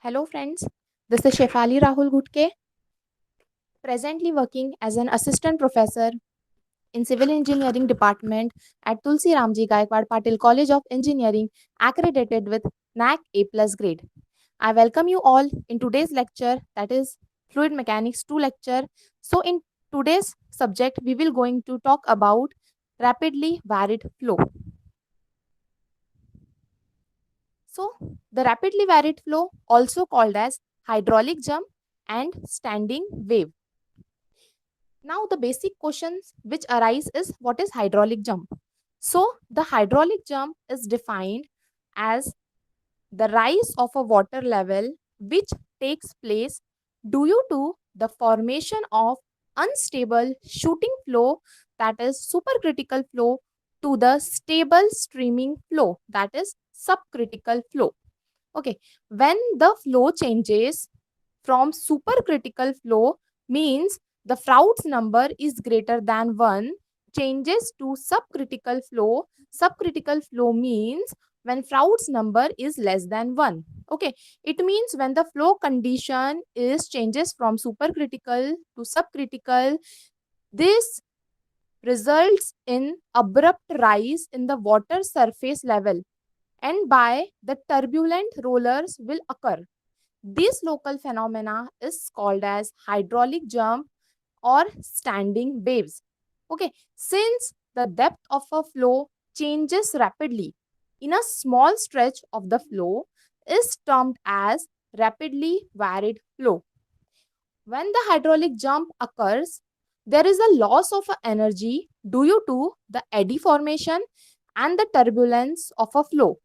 Hello friends, this is Shefali Rahul Gutke, presently working as an assistant professor in Civil Engineering Department at Tulsi Ramji Gaikwad Patil College of Engineering, accredited with NAC A+ grade. I welcome you all in today's lecture, that is Fluid Mechanics 2 lecture. So in today's subject, we will going to talk about rapidly varied flow. So the rapidly varied flow, also called as hydraulic jump and standing wave. Now the basic questions which arise is what is hydraulic jump? So the hydraulic jump is defined as the rise of a water level which takes place due to the formation of unstable shooting flow, that is supercritical flow, to the stable streaming flow, that is subcritical flow. Okay, when the flow changes from supercritical flow, means the Froude number is greater than 1, changes to subcritical flow. Subcritical flow means when Froude number is less than 1. Okay, it means when the flow condition is changes from supercritical to subcritical, this results in abrupt rise in the water surface level, and by the turbulent rollers will occur. This local phenomena is called as hydraulic jump or standing waves. Okay, since the depth of a flow changes rapidly in a small stretch of the flow is termed as rapidly varied flow. When the hydraulic jump occurs, there is a loss of energy due to the eddy formation and the turbulence of a flow.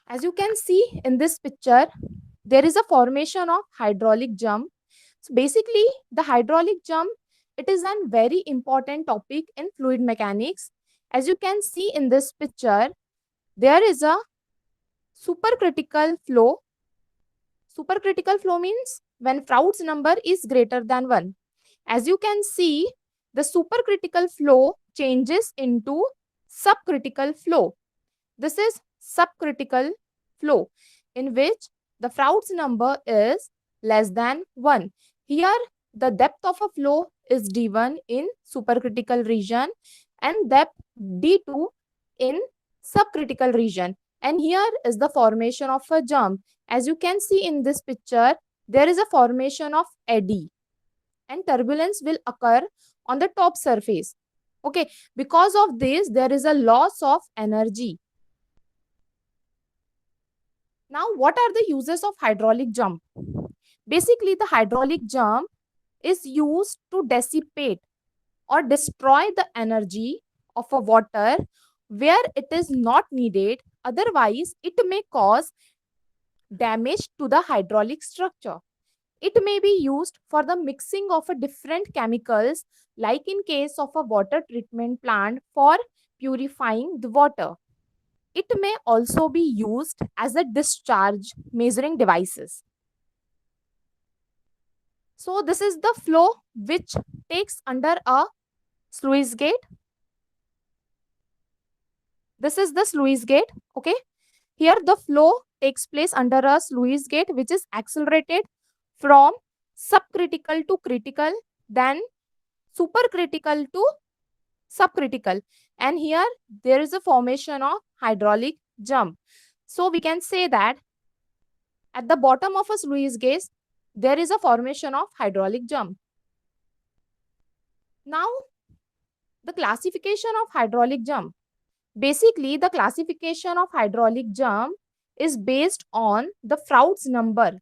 As you can see in this picture, there is a formation of hydraulic jump. So basically, the hydraulic jump, it is a very important topic in fluid mechanics. As you can see in this picture, there is a supercritical flow. Supercritical flow means when Froude's number is greater than 1. As you can see, the supercritical flow changes into subcritical flow. This is subcritical flow in which the Froude's number is less than 1. Here, the depth of a flow is d1 in supercritical region and depth d2 in subcritical region. And here is the formation of a jump. As you can see in this picture, there is a formation of eddy and turbulence will occur on the top surface. Okay, because of this, there is a loss of energy. Now, what are the uses of hydraulic jump? Basically, the hydraulic jump is used to dissipate or destroy the energy of a water where it is not needed. Otherwise, it may cause damage to the hydraulic structure. It may be used for the mixing of a different chemicals, like in case of a water treatment plant for purifying the water. It may also be used as a discharge measuring devices. So this is the flow which takes under a sluice gate. This is the sluice gate. Okay. Here the flow takes place under a sluice gate which is accelerated from subcritical to critical, then supercritical to subcritical. And here there is a formation of hydraulic jump. So we can say that at the bottom of a sluice gate, there is a formation of hydraulic jump. Now, the classification of hydraulic jump. Basically, the classification of hydraulic jump is based on the Froude's number.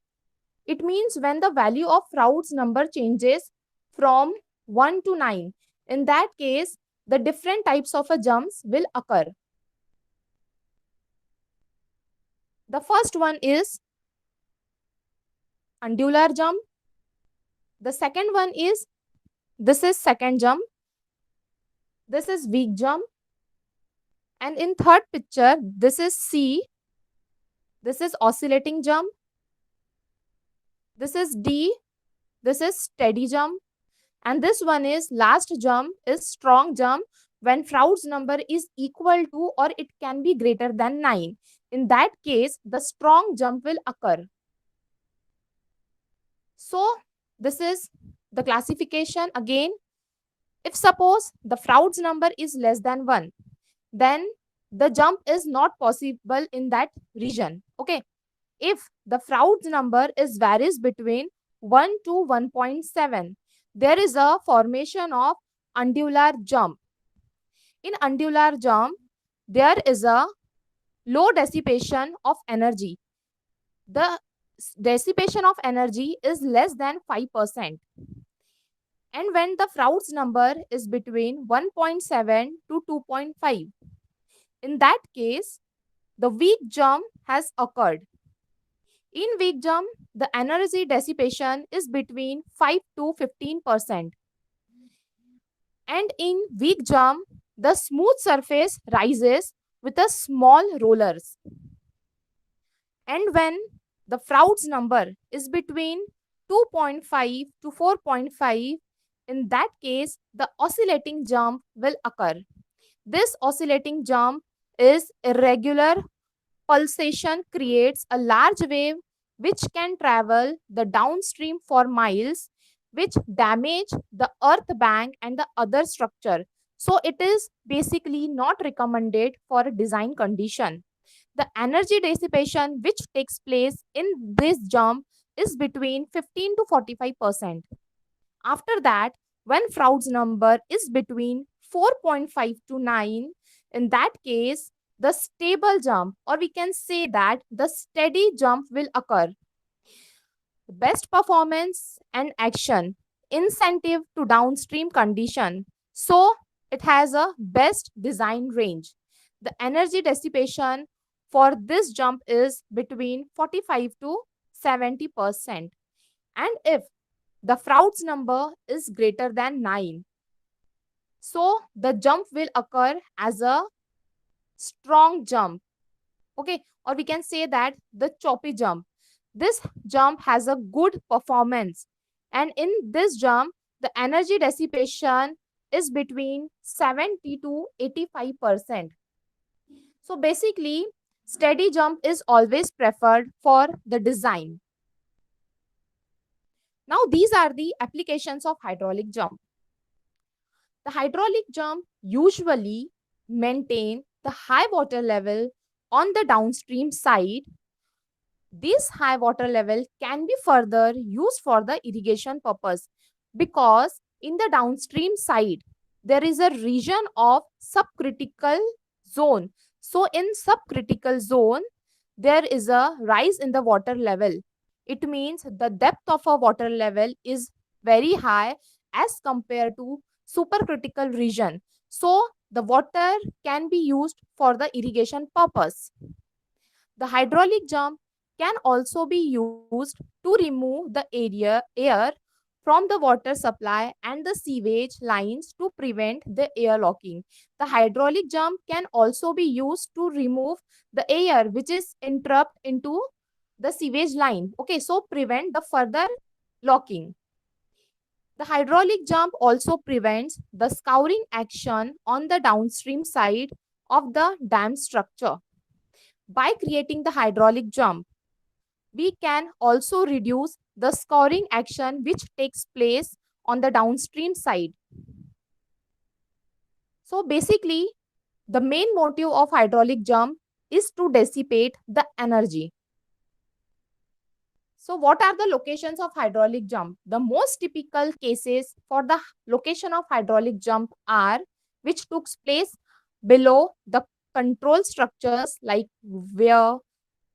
It means when the value of Froude's number changes from 1 to 9. In that case, the different types of jumps will occur. The first one is undular jump. The second one is, this is second jump. This is weak jump. And in third picture, this is C. This is oscillating jump. This is D. This is steady jump. And this one is last jump is strong jump when Froude's number is equal to or it can be greater than 9. In that case, the strong jump will occur. So, this is the classification again. If suppose the Froude's number is less than 1, then the jump is not possible in that region. Okay. If the Froude's number is varies between 1 to 1.7, there is a formation of undular jump. In undular jump, there is a low dissipation of energy. The dissipation of energy is less than 5%. And when the Froude's number is between 1.7 to 2.5, in that case, the weak jump has occurred. In weak jump, the energy dissipation is between 5 to 15%. And in weak jump, the smooth surface rises with a small rollers. And when the Froude's number is between 2.5 to 4.5, in that case, the oscillating jump will occur. This oscillating jump is irregular pulsation creates a large wave which can travel the downstream for miles, which damage the earth bank and the other structure. So it is basically not recommended for a design condition. The energy dissipation which takes place in this jump is between 15 to 45%. After that, when Froude's number is between 4.5 to 9, in that case, the stable jump, or we can say that the steady jump will occur. Best performance and action, incentive to downstream condition. So it has a best design range. The energy dissipation for this jump is between 45 to 70%. And if the Froude's number is greater than 9, so the jump will occur as a strong jump. Okay, or we can say that the choppy jump. This jump has a good performance, and in this jump, the energy dissipation is between 70 to 85%. So basically, steady jump is always preferred for the design. Now, these are the applications of hydraulic jump. The hydraulic jump usually maintain the high water level on the downstream side. This high water level can be further used for the irrigation purpose because in the downstream side there is a region of subcritical zone. So in subcritical zone there is a rise in the water level. It means the depth of a water level is very high as compared to supercritical region. So the water can be used for the irrigation purpose. The hydraulic jump can also be used to remove the air from the water supply and the sewage lines to prevent the air locking. The hydraulic jump can also be used to remove the air which is interrupt into the sewage line. Okay, so prevent the further locking. The hydraulic jump also prevents the scouring action on the downstream side of the dam structure. By creating the hydraulic jump, we can also reduce the scouring action which takes place on the downstream side. So basically, the main motive of hydraulic jump is to dissipate the energy. So what are the locations of hydraulic jump? The most typical cases for the location of hydraulic jump are which took place below the control structures like where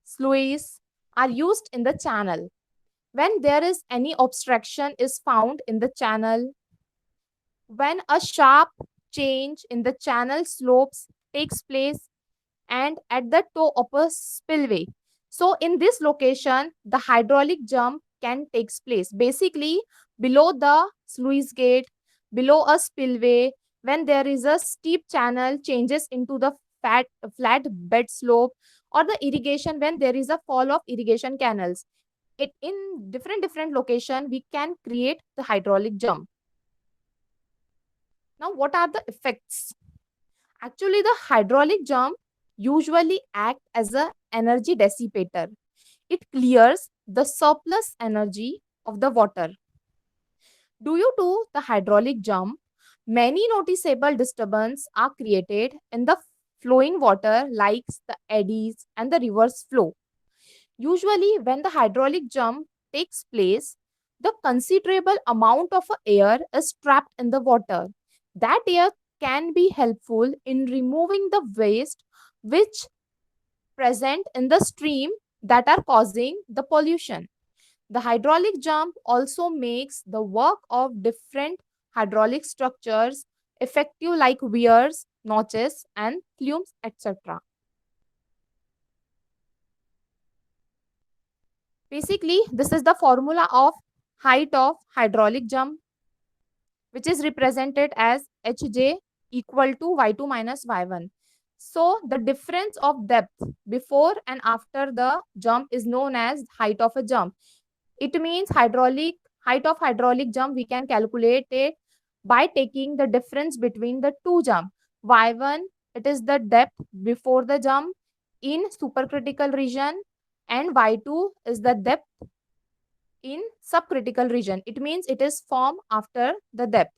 sluice are used in the channel. When there is any obstruction is found in the channel, when a sharp change in the channel slopes takes place, and at the toe of a spillway. So in this location, the hydraulic jump can take place. Basically, below the sluice gate, below a spillway, when there is a steep channel changes into the flat bed slope, or the irrigation when there is a fall of irrigation canals. It in different location we can create the hydraulic jump. Now, what are the effects? Actually, the hydraulic jump usually act as a energy dissipator. It clears the surplus energy of the water. Due to the hydraulic jump, many noticeable disturbances are created in the flowing water like the eddies and the reverse flow. Usually, when the hydraulic jump takes place, the considerable amount of air is trapped in the water. That air can be helpful in removing the waste which present in the stream that are causing the pollution. The hydraulic jump also makes the work of different hydraulic structures effective like weirs, notches and plumes, etc. Basically, this is the formula of height of hydraulic jump, which is represented as Hj equal to y2 minus y1. So the difference of depth before and after the jump is known as height of a jump. It means height of hydraulic jump we can calculate it by taking the difference between the two jump. Y1, it is the depth before the jump in supercritical region, and Y2 is the depth in subcritical region. It means it is formed after the depth.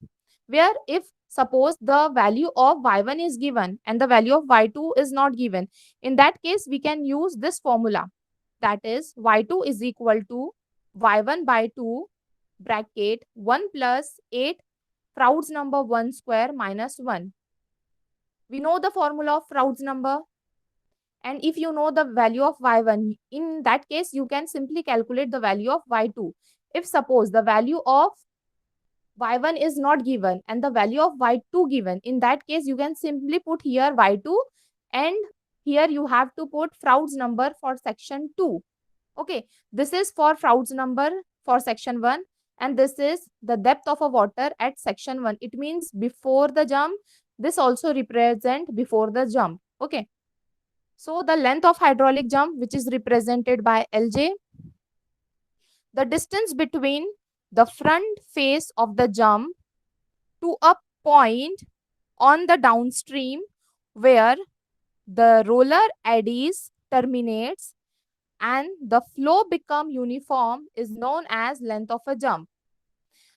Where if suppose the value of y1 is given and the value of y2 is not given, in that case we can use this formula. That is y2 is equal to y1 by 2 bracket 1 plus 8 Froude's number 1 square minus 1. We know the formula of Froude's number. And if you know the value of y1, in that case, you can simply calculate the value of y2. If suppose the value of y1 is not given and the value of y2 given, in that case, you can simply put here y2 and here you have to put Froude's number for section 2. Okay, this is for Froude's number for section 1 and this is the depth of a water at section 1. It means before the jump, this also represent before the jump. Okay. So the length of hydraulic jump, which is represented by Lj, the distance between the front face of the jump to a point on the downstream where the roller eddies terminates and the flow become uniform is known as length of a jump.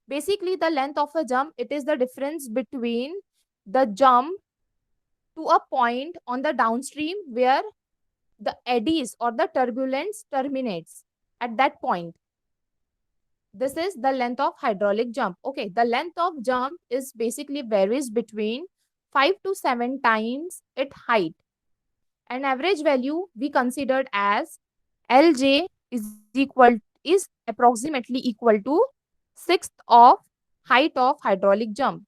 Basically, the length of a jump, it is the difference between the jump to a point on the downstream where the eddies or the turbulence terminates at that point. This is the length of hydraulic jump. Okay, the length of jump is basically varies between 5 to 7 times its height. An average value we considered as Lj is approximately equal to sixth of height of hydraulic jump.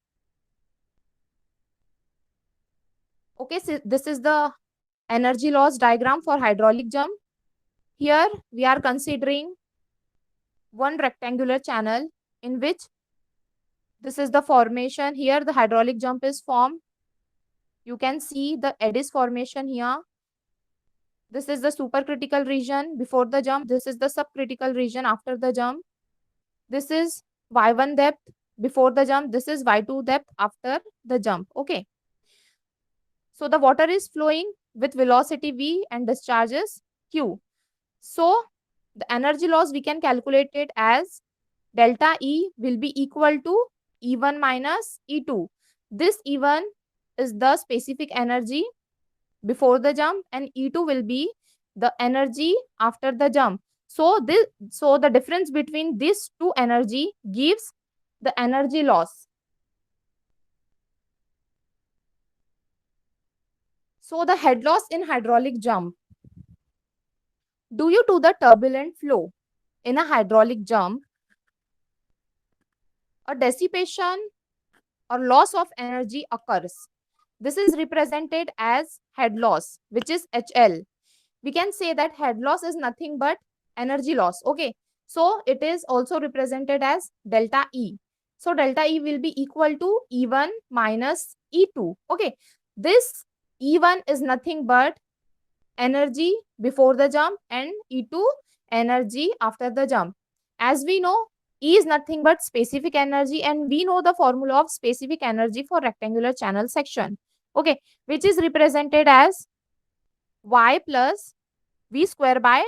Okay, so this is the energy loss diagram for hydraulic jump. Here we are considering one rectangular channel in which this is the formation. Here the hydraulic jump is formed. You can see the eddies formation here. This is the supercritical region before the jump. This is the subcritical region after the jump. This is y1 depth before the jump. This is y2 depth after the jump. Okay. So the water is flowing with velocity v and discharges q. So the energy loss we can calculate it as delta E will be equal to E1 minus E2. This E1 is the specific energy before the jump and E2 will be the energy after the jump. So the difference between these two energy gives the energy loss. So the head loss in hydraulic jump. Due to the turbulent flow in a hydraulic jump, a dissipation or loss of energy occurs. This is represented as head loss, which is HL. We can say that head loss is nothing but energy loss. Okay. So it is also represented as delta E. So delta E will be equal to E1 minus E2. Okay. This E1 is nothing but energy before the jump and E2 energy after the jump. As we know, E is nothing but specific energy and we know the formula of specific energy for rectangular channel section. Okay, which is represented as Y plus v square by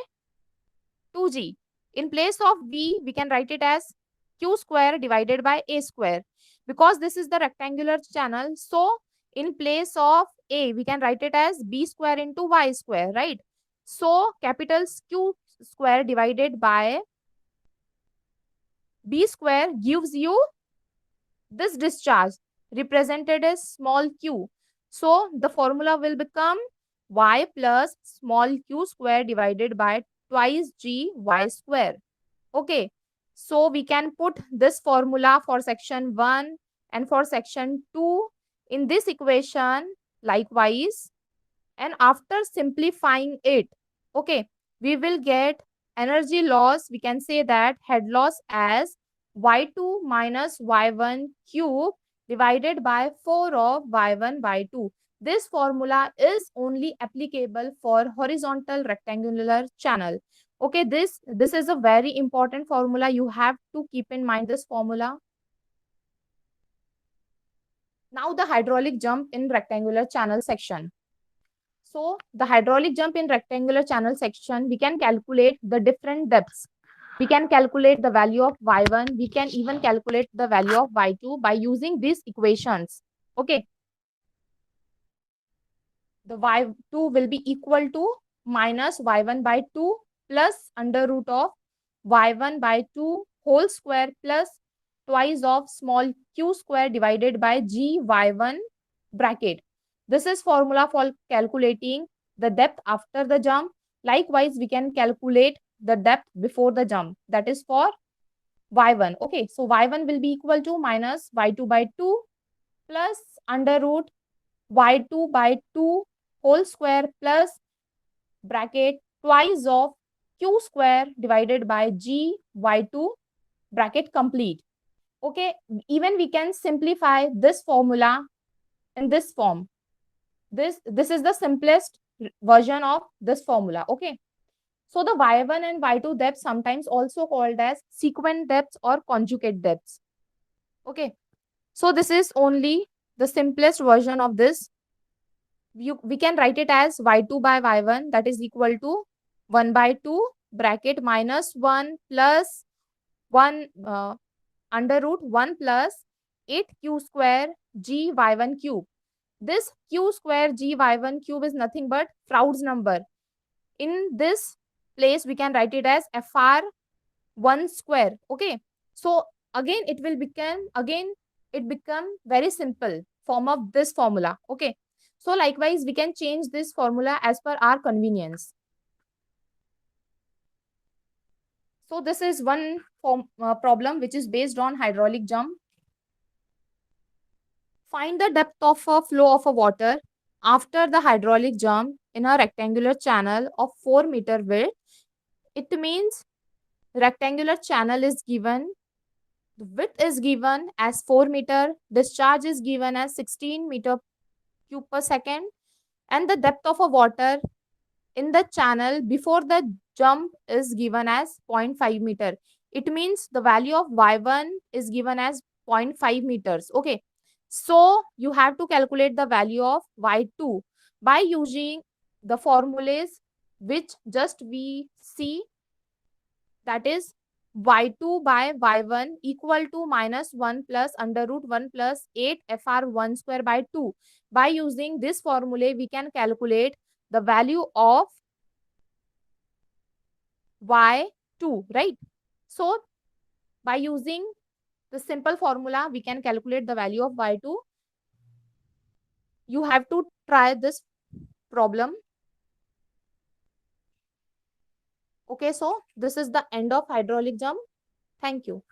2g. In place of v, we can write it as q square divided by a square. Because this is the rectangular channel, so in place of a, we can write it as b square into y square, right? So capital q square divided by b square gives you this discharge represented as small q. So the formula will become y plus small q square divided by twice g y square. Okay, so we can put this formula for section 1 and for section 2 in this equation likewise. And after simplifying it, okay, we will get energy loss. We can say that head loss as y2 minus y1 cube divided by 4 of y1 by 2. This formula is only applicable for horizontal rectangular channel. Okay, this is a very important formula. You have to keep in mind this formula. Now the hydraulic jump in rectangular channel section. So the hydraulic jump in rectangular channel section, we can calculate the different depths. We can calculate the value of y1. We can even calculate the value of y2 by using these equations. Okay. The y2 will be equal to minus y1 by 2 plus under root of y1 by 2 whole square plus twice of small q square divided by g y1 bracket. This is formula for calculating the depth after the jump. Likewise, we can calculate the depth before the jump. That is for y1. Okay, so y1 will be equal to minus y2 by 2 plus under root y2 by 2 whole square plus bracket twice of q square divided by g y2 bracket complete. Okay, even we can simplify this formula in this form. This is the simplest version of this formula. Okay, so the y1 and y2 depths sometimes also called as sequent depths or conjugate depths. Okay, so this is only the simplest version of this. We can write it as y2 by y1, that is equal to 1 by 2 bracket minus 1 plus 1 under root 1 plus 8q square g y1 cube. This q square g y1 cube is nothing but Froude's number. In this place, we can write it as fr1 square. Okay, so again it become very simple form of this formula. Okay, so likewise we can change this formula as per our convenience. So this is one problem which is based on hydraulic jump. Find the depth of a flow of a water after the hydraulic jump in a rectangular channel of 4-meter width. It means rectangular channel is given, the width is given as 4 meter, discharge is given as 16 meter cube per second, and the depth of a water in the channel before the jump is given as 0.5 meter. It means the value of y1 is given as 0.5 meters. Okay, so you have to calculate the value of y2 by using the formulas which just we see, that is y2 by y1 equal to minus 1 plus under root 1 plus 8 fr1 square by 2. By using this formula, we can calculate the value of y2, right? So by using the simple formula, we can calculate the value of y2. You have to try this problem. Okay, so this is the end of hydraulic jump. Thank you.